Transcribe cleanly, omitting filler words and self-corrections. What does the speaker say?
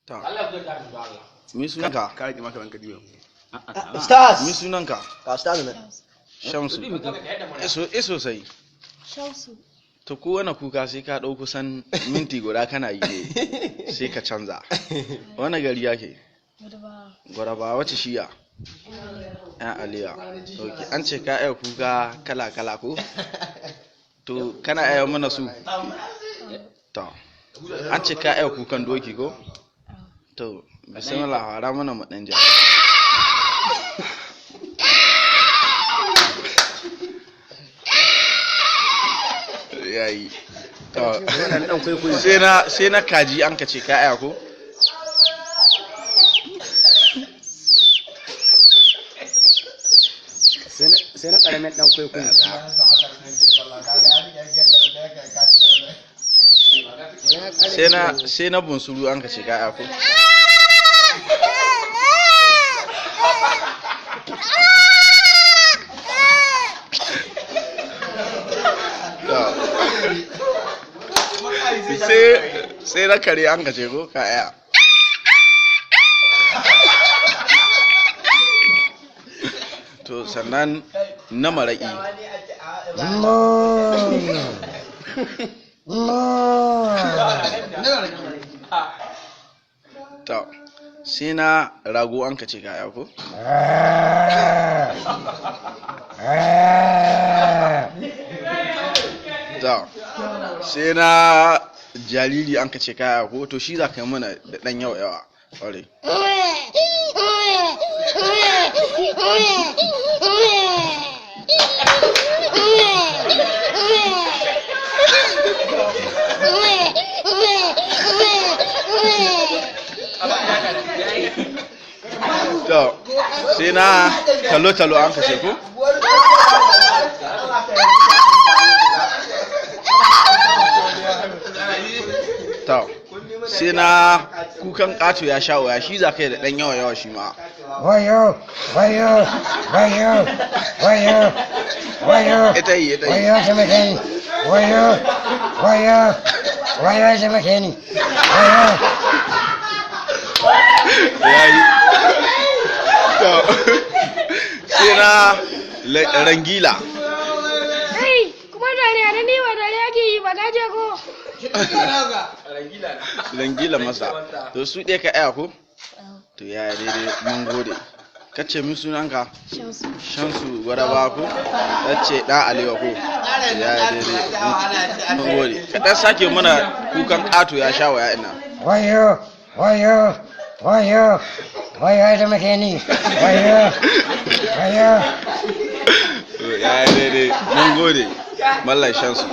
Ta. Mi sunanka? Ka rage maka ranka diyo. Stars. Mi sunanka? Ka stars ne. Shamsu. Eso sai. Shamsu. To kowane kuka sai ka ɗau kusan minti guda kana yi ne sai ka canza. Wani gari yake? Gwaraba wace shiya? Yan Aliya. Okay. An ce ka iya kuka kala-kala ko? To kana iya mana su? To. An ce ka iya kukan doki ko? To, bismillah hara mana mu dan ja. Yayi. To, sai na kaji an ka ce ka aya ko? Sai na karamin dan kwaikwayo. Sai na bunsuru an ka ce ka aya ko? Sai na kare an gaje ko ka aya. To sannan na maraƙi. To sai na rago an ka ce ka aya ko? To sai na jariri an ka ce kaya ko to shi za ka yi mana da ɗan yawa ƙwarai. To sai na talo-talo an ka ce ko? To sai na kukan ƙato ya sha waya shi za ka yi da ɗan yawa shi ma. Wayo. Ita yi. Wayo taimake ni. Wayo taimake ni. Yayi. To sai na rangila. Hey, kuma dariya da ni ba dariya ke yi ba na je ko. Rangila masa. To su ɗaya ka aya ko? To ya daidai mun gode. Kace min sunanka? Shamsu. Shamsu Gwaraba ko? Kace ɗan Aliyu ko? Ya daidai mun gode. Ka ɗan sake mana kukan ƙato ya sha waya ina. Wayo taimake ni. Wayo. Ya daidai mun gode. Mallan Shamsu.